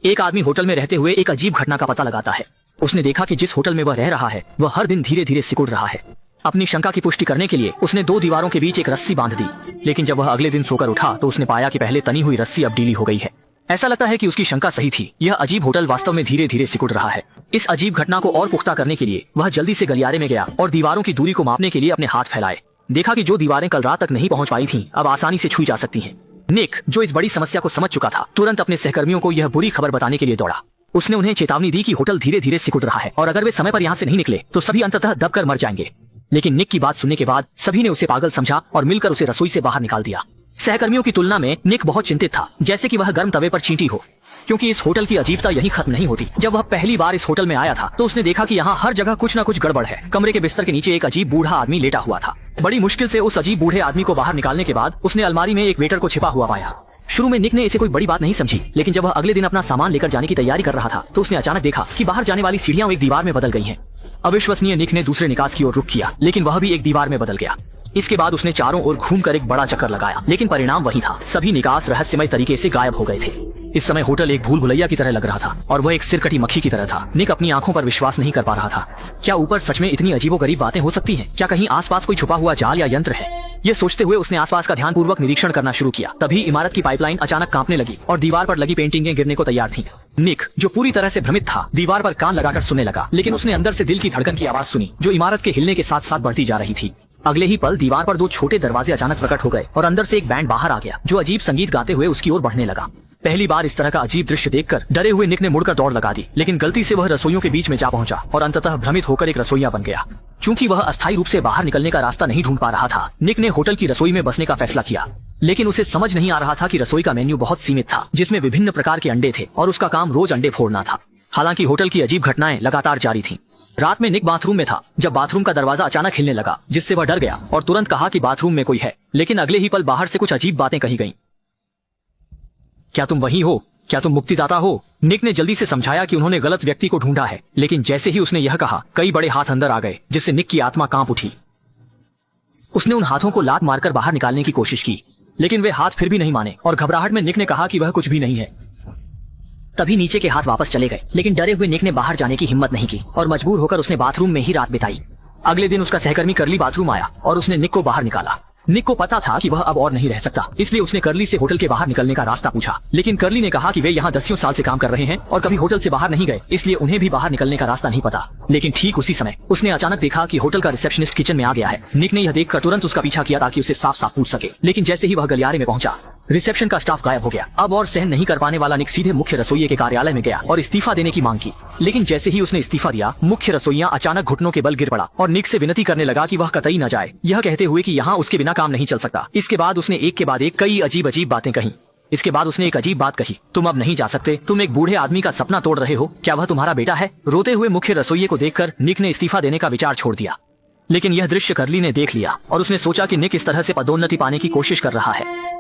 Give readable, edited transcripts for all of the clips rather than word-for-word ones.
एक आदमी होटल में रहते हुए एक अजीब घटना का पता लगाता है। उसने देखा कि जिस होटल में वह रह रहा है वह हर दिन धीरे धीरे सिकुड़ रहा है। अपनी शंका की पुष्टि करने के लिए उसने 2 दीवारों के बीच एक रस्सी बांध दी, लेकिन जब वह अगले दिन सोकर उठा तो उसने पाया कि पहले तनी हुई रस्सी अब ढीली हो गई है। ऐसा लगता है कि उसकी शंका सही थी, यह अजीब होटल वास्तव में धीरे धीरे सिकुड़ रहा है। इस अजीब घटना को और पुख्ता करने के लिए वह जल्दी से गलियारे में गया और दीवारों की दूरी को मापने के लिए अपने हाथ फैलाए। देखा कि जो दीवारें कल रात तक नहीं पहुंच पाई थीं, अब आसानी से छुई जा सकती हैं। निक, जो इस बड़ी समस्या को समझ चुका था, तुरंत अपने सहकर्मियों को यह बुरी खबर बताने के लिए दौड़ा। उसने उन्हें चेतावनी दी कि होटल धीरे धीरे सिकुड़ रहा है और अगर वे समय पर यहाँ से नहीं निकले तो सभी अंततः दबकर मर जाएंगे। लेकिन निक की बात सुनने के बाद सभी ने उसे पागल समझा और मिलकर उसे रसोई से बाहर निकाल दिया। सहकर्मियों की तुलना में निक बहुत चिंतित था, जैसे कि वह गर्म तवे पर चींटी हो, क्योंकि इस होटल की अजीबता यहीं खत्म नहीं होती। जब वह पहली बार इस होटल में आया था तो उसने देखा कि यहाँ हर जगह कुछ न कुछ गड़बड़ है। कमरे के बिस्तर के नीचे एक अजीब बूढ़ा आदमी लेटा हुआ था। बड़ी मुश्किल से उस अजीब बूढ़े आदमी को बाहर निकालने के बाद उसने अलमारी में एक वेटर को छिपा हुआ पाया। शुरू में निक ने इसे कोई बड़ी बात नहीं समझी, लेकिन जब वह अगले दिन अपना सामान लेकर जाने की तैयारी कर रहा था तो उसने अचानक देखा कि बाहर जाने वाली सीढ़ियां एक दीवार में बदल गई हैं। अविश्वसनीय निक ने दूसरे निकास की ओर रुख किया, लेकिन वह भी एक दीवार में बदल गया। इसके बाद उसने चारों ओर घूमकर एक बड़ा चक्कर लगाया, लेकिन परिणाम वही था, सभी निकास रहस्यमय तरीके से गायब हो गए थे। इस समय होटल एक भूल भुलैया की तरह लग रहा था और वह एक सिरकटी मक्खी की तरह था। निक अपनी आंखों पर विश्वास नहीं कर पा रहा था। क्या ऊपर सच में इतनी अजीबोगरीब बातें हो सकती हैं? क्या कहीं आसपास कोई छुपा हुआ जाल या यंत्र है? ये सोचते हुए उसने आसपास का ध्यानपूर्वक निरीक्षण करना शुरू किया। तभी इमारत की पाइपलाइन अचानक कांपने लगी और दीवार पर लगी पेंटिंगें गिरने को तैयार थीं। निक, जो पूरी तरह से भ्रमित था, दीवार पर कान लगाकर सुनने लगा, लेकिन उसने अंदर से दिल की धड़कन की आवाज सुनी जो इमारत के हिलने के साथ साथ बढ़ती जा रही थी। अगले ही पल दीवार पर 2 छोटे दरवाजे अचानक प्रकट हो गए और अंदर से एक बैंड बाहर आ गया जो अजीब संगीत गाते हुए उसकी ओर बढ़ने लगा। पहली बार इस तरह का अजीब दृश्य देखकर डरे हुए निक ने मुड़कर दौड़ लगा दी, लेकिन गलती से वह रसोइयों के बीच में जा पहुंचा और अंततः भ्रमित होकर एक रसोइया बन गया। चूंकि वह अस्थायी रूप से बाहर निकलने का रास्ता नहीं ढूंढ पा रहा था, निक ने होटल की रसोई में बसने का फैसला किया। लेकिन उसे समझ नहीं आ रहा था कि रसोई का मेन्यू बहुत सीमित था, जिसमें विभिन्न प्रकार के अंडे थे और उसका काम रोज अंडे फोड़ना था। हालांकि होटल की अजीब घटनाएं लगातार जारी थीं। रात में निक बाथरूम में था जब बाथरूम का दरवाजा अचानक हिलने लगा, जिससे वह डर गया और तुरंत कहा कि बाथरूम में कोई है। लेकिन अगले ही पल बाहर से कुछ अजीब बातें कही गईं। क्या तुम वही हो? क्या तुम मुक्तिदाता हो? निक ने जल्दी से समझाया कि उन्होंने गलत व्यक्ति को ढूंढा है, लेकिन जैसे ही उसने यह कहा, कई बड़े हाथ अंदर आ गए, जिससे निक की आत्मा कांप उठी। उसने उन हाथों को लात मारकर बाहर निकालने की कोशिश की, लेकिन वे हाथ फिर भी नहीं माने और घबराहट में निक ने कहा कि वह कुछ भी नहीं है। तभी नीचे के हाथ वापस चले गए, लेकिन डरे हुए निक ने बाहर जाने की हिम्मत नहीं की और मजबूर होकर उसने बाथरूम में ही रात बिताई। अगले दिन उसका सहकर्मी करली बाथरूम आया और उसने निक को बाहर निकाला। निक को पता था कि वह अब और नहीं रह सकता, इसलिए उसने करली से होटल के बाहर निकलने का रास्ता पूछा। लेकिन करली ने कहा कि वे यहाँ 10 साल से काम कर रहे हैं और कभी होटल से बाहर नहीं गए, इसलिए उन्हें भी बाहर निकलने का रास्ता नहीं पता। लेकिन ठीक उसी समय उसने अचानक देखा कि होटल का रिसेप्शनिस्ट किचन में आ गया है। निक ने यह देखकर तुरंत उसका पीछा किया ताकि उसे साफ साफ पूछ सके, लेकिन जैसे ही वह गलियारे में पहुंचा, रिसेप्शन का स्टाफ गायब हो गया। अब और सहन नहीं कर पाने वाला निक सीधे मुख्य रसोइये के कार्यालय में गया और इस्तीफा देने की मांग की। लेकिन जैसे ही उसने इस्तीफा दिया, मुख्य रसोइया अचानक घुटनों के बल गिर पड़ा और निक से विनती करने लगा कि वह कतई न जाए, यह कहते हुए कि यहाँ उसके बिना काम नहीं चल सकता। इसके बाद उसने एक के बाद एक कई अजीब अजीब बातें कही। इसके बाद उसने एक अजीब बात कही, तुम अब नहीं जा सकते, तुम एक बूढ़े आदमी का सपना तोड़ रहे हो, क्या वह तुम्हारा बेटा है? रोते हुए मुख्य रसोइये को देखकर निक ने इस्तीफा देने का विचार छोड़ दिया। लेकिन यह दृश्य करली ने देख लिया और उसने सोचा कि निक इस तरह से पदोन्नति पाने की कोशिश कर रहा है।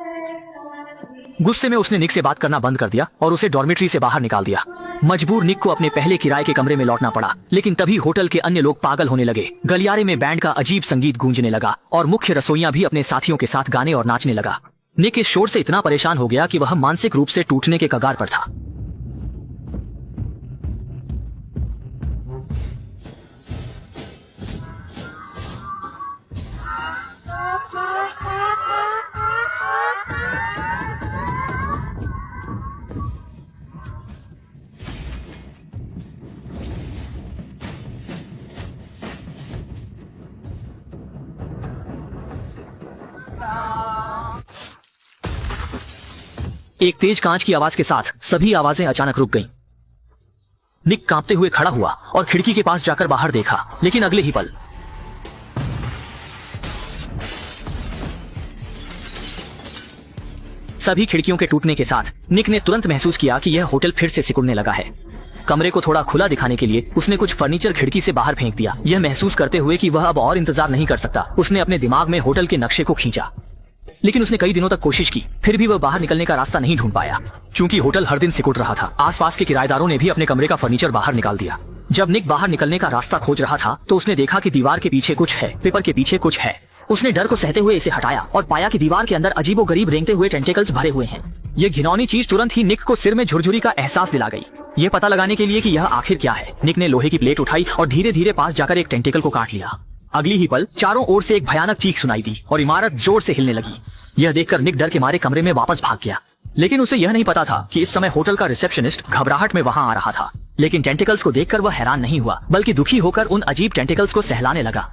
गुस्से में उसने निक से बात करना बंद कर दिया और उसे डॉर्मेट्री से बाहर निकाल दिया। मजबूर निक को अपने पहले किराए के कमरे में लौटना पड़ा। लेकिन तभी होटल के अन्य लोग पागल होने लगे। गलियारे में बैंड का अजीब संगीत गूंजने लगा और मुख्य रसोइया भी अपने साथियों के साथ गाने और नाचने लगा। निक इस शोर से इतना परेशान हो गया कि वह मानसिक रूप से टूटने के कगार पर था। एक तेज कांच की आवाज के साथ सभी आवाजें अचानक रुक गईं। निक कांपते हुए खड़ा हुआ और खिड़की के पास जाकर बाहर देखा, लेकिन अगले ही पल सभी खिड़कियों के टूटने के साथ निक ने तुरंत महसूस किया कि यह होटल फिर से सिकुड़ने लगा है। कमरे को थोड़ा खुला दिखाने के लिए उसने कुछ फर्नीचर खिड़की से बाहर फेंक दिया, यह महसूस करते हुए कि वह अब और इंतजार नहीं कर सकता। उसने अपने दिमाग में होटल के नक्शे को खींचा, लेकिन उसने कई दिनों तक कोशिश की, फिर भी वह बाहर निकलने का रास्ता नहीं ढूंढ पाया। चूंकि होटल हर दिन सिकुड़ रहा था, आसपास के किराएदारों ने भी अपने कमरे का फर्नीचर बाहर निकाल दिया। जब निक बाहर निकलने का रास्ता खोज रहा था तो उसने देखा कि दीवार के पीछे कुछ है, पेपर के पीछे कुछ है उसने डर को सहते हुए इसे हटाया और पाया कि दीवार के अंदर अजीबोगरीब रेंगते हुए टेंटेकल्स भरे हुए हैं। ये घिनौनी चीज तुरंत ही निक को सिर में झुरझुरी का एहसास दिला गई। ये पता लगाने के लिए कि यह आखिर क्या है, निक ने लोहे की प्लेट उठाई और धीरे धीरे पास जाकर एक टेंटेकल को काट लिया। अगली ही पल चारों ओर से एक भयानक चीख सुनाई दी और इमारत जोर से हिलने लगी। यह देखकर निक डर के मारे कमरे में वापस भाग गया, लेकिन उसे यह नहीं पता था कि इस समय होटल का रिसेप्शनिस्ट घबराहट में वहां आ रहा था। लेकिन टेंटिकल्स को देखकर वह हैरान नहीं हुआ, बल्कि दुखी होकर उन अजीब टेंटिकल्स को सहलाने लगा।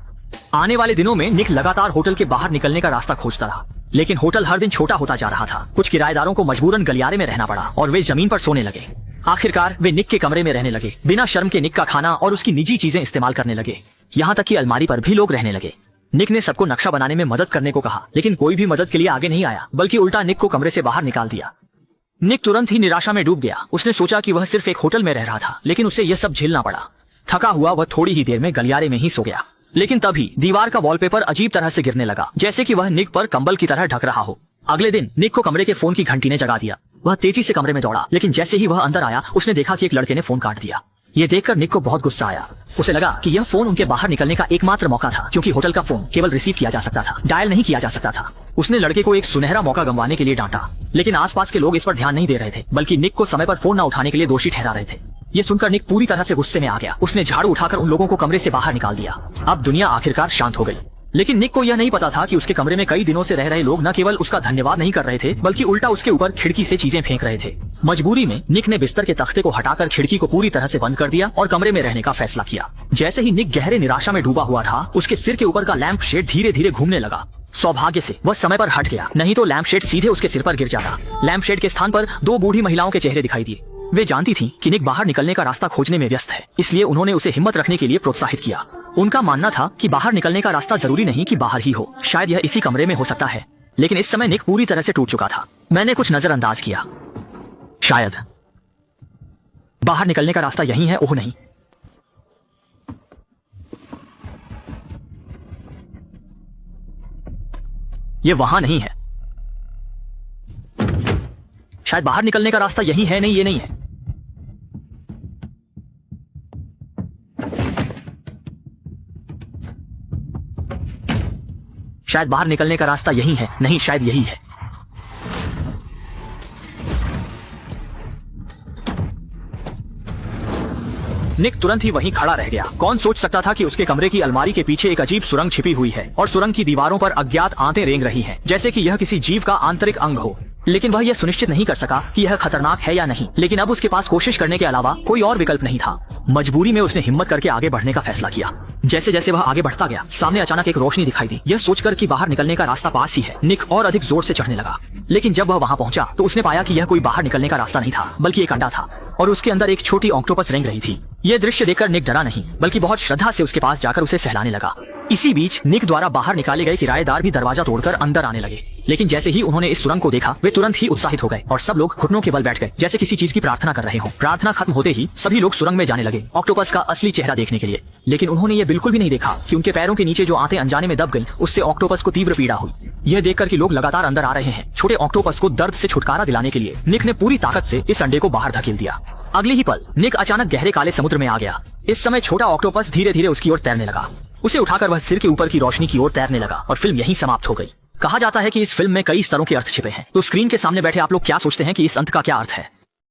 आने वाले दिनों में निक लगातार होटल के बाहर निकलने का रास्ता खोजता रहा, लेकिन होटल हर दिन छोटा होता जा रहा था। कुछ किराएदारों को मजबूरन गलियारे में रहना पड़ा और वे जमीन पर सोने लगे। आखिरकार वे निक के कमरे में रहने लगे, बिना शर्म के निक का खाना और उसकी निजी चीजें इस्तेमाल करने लगे। यहाँ तक कि अलमारी पर भी लोग रहने लगे। निक ने सबको नक्शा बनाने में मदद करने को कहा, लेकिन कोई भी मदद के लिए आगे नहीं आया, बल्कि उल्टा निक को कमरे से बाहर निकाल दिया। निक तुरंत ही निराशा में डूब गया। उसने सोचा कि वह सिर्फ एक होटल में रह रहा था, लेकिन उसे यह सब झेलना पड़ा। थका हुआ वह थोड़ी ही देर में गलियारे में ही सो गया, लेकिन तभी दीवार का वॉलपेपर अजीब तरह से गिरने लगा, जैसे कि वह निक पर कंबल की तरह ढक रहा हो। अगले दिन निक को कमरे के फोन की घंटी ने जगा दिया। वह तेजी से कमरे में दौड़ा, लेकिन जैसे ही वह अंदर आया उसने देखा कि एक लड़के ने फोन काट दिया। ये देखकर निक को बहुत गुस्सा आया। उसे लगा कि यह फोन उनके बाहर निकलने का एकमात्र मौका था, क्योंकि होटल का फोन केवल रिसीव किया जा सकता था, डायल नहीं किया जा सकता था। उसने लड़के को एक सुनहरा मौका गंवाने के लिए डांटा, लेकिन आसपास के लोग इस पर ध्यान नहीं दे रहे थे, बल्कि निक को समय पर फोन न उठाने के लिए दोषी ठहरा रहे थे। ये सुनकर निक पूरी तरह से गुस्से में आ गया। उसने झाड़ू उठाकर उन लोगों को कमरे से बाहर निकाल दिया। अब दुनिया आखिरकार शांत हो गई, लेकिन निक को यह नहीं पता था कि उसके कमरे में कई दिनों से रह रहे लोग न केवल उसका धन्यवाद नहीं कर रहे थे, बल्कि उल्टा उसके ऊपर खिड़की से चीजें फेंक रहे थे। मजबूरी में निक ने बिस्तर के तख्ते को हटाकर खिड़की को पूरी तरह से बंद कर दिया और कमरे में रहने का फैसला किया। जैसे ही निक गहरे निराशा में डूबा हुआ था, उसके सिर के ऊपर का लैंप शेड धीरे धीरे घूमने लगा। सौभाग्य से वह समय पर हट गया, नहीं तो लैंप शेड सीधे उसके सिर पर गिर जाता। लैंप शेड के स्थान पर दो बूढ़ी महिलाओं के चेहरे दिखाई दिए। वे जानती थीं कि निक बाहर निकलने का रास्ता खोजने में व्यस्त है, इसलिए उन्होंने उसे हिम्मत रखने के लिए प्रोत्साहित किया। उनका मानना था कि बाहर निकलने का रास्ता जरूरी नहीं कि बाहर ही हो, शायद यह इसी कमरे में हो सकता है। लेकिन इस समय निक पूरी तरह से टूट चुका था। मैंने कुछ नजरअंदाज किया, शायद बाहर निकलने का रास्ता यही है। ओह नहीं, ये वहां नहीं है। शायद बाहर निकलने का रास्ता यही है। नहीं, ये नहीं है। शायद बाहर निकलने का रास्ता यही है। नहीं, शायद यही है। निक तुरंत ही वहीं खड़ा रह गया। कौन सोच सकता था कि उसके कमरे की अलमारी के पीछे एक अजीब सुरंग छिपी हुई है और सुरंग की दीवारों पर अज्ञात आंतें रेंग रही हैं, जैसे कि यह किसी जीव का आंतरिक अंग हो। लेकिन वह यह सुनिश्चित नहीं कर सका कि यह खतरनाक है या नहीं, लेकिन अब उसके पास कोशिश करने के अलावा कोई और विकल्प नहीं था। मजबूरी में उसने हिम्मत करके आगे बढ़ने का फैसला किया। जैसे जैसे वह आगे बढ़ता गया, सामने अचानक एक रोशनी दिखाई दी। यह सोचकर कि बाहर निकलने का रास्ता पास ही है, निक और अधिक जोर से चढ़ने लगा। लेकिन जब वह वहां पहुंचा तो उसने पाया कि यह कोई बाहर निकलने का रास्ता नहीं था, बल्कि एक अंडा था और उसके अंदर एक छोटी ऑक्टोपस रेंग रही थी। यह दृश्य देखकर निक डरा नहीं, बल्कि बहुत श्रद्धा से उसके पास जाकर उसे सहलाने लगा। इसी बीच निक द्वारा बाहर निकाले गए किराएदार भी दरवाजा तोड़कर अंदर आने लगे। लेकिन जैसे ही उन्होंने इस सुरंग को देखा, वे तुरंत ही उत्साहित हो गए और सब लोग घुटनों के बल बैठ गए, जैसे किसी चीज की प्रार्थना कर रहे हो। प्रार्थना खत्म होते ही सभी लोग सुरंग में जाने लगे, ऑक्टोपस का असली चेहरा देखने के लिए। लेकिन उन्होंने ये बिल्कुल भी नहीं देखा कि उनके पैरों के नीचे जो आंतें अनजाने में दब गईं, उससे ऑक्टोपस को तीव्र पीड़ा हुई। यह देखकर कि लोग लगातार अंदर आ रहे हैं, छोटे ऑक्टोपस को दर्द से छुटकारा दिलाने के लिए निक ने पूरी ताकत से इस अंडे को बाहर धकेल दिया। अगले ही पल निक अचानक गहरे काले समुद्र में आ गया। इस समय छोटा ऑक्टोपस धीरे धीरे उसकी ओर तैरने लगा। उसे उठाकर वह सिर के ऊपर की रोशनी की ओर तैरने लगा और फिल्म यहीं समाप्त हो गई। कहा जाता है कि इस फिल्म में कई स्तरों के अर्थ छिपे हैं। तो स्क्रीन के सामने बैठे आप लोग क्या सोचते हैं कि इस अंत का क्या अर्थ है?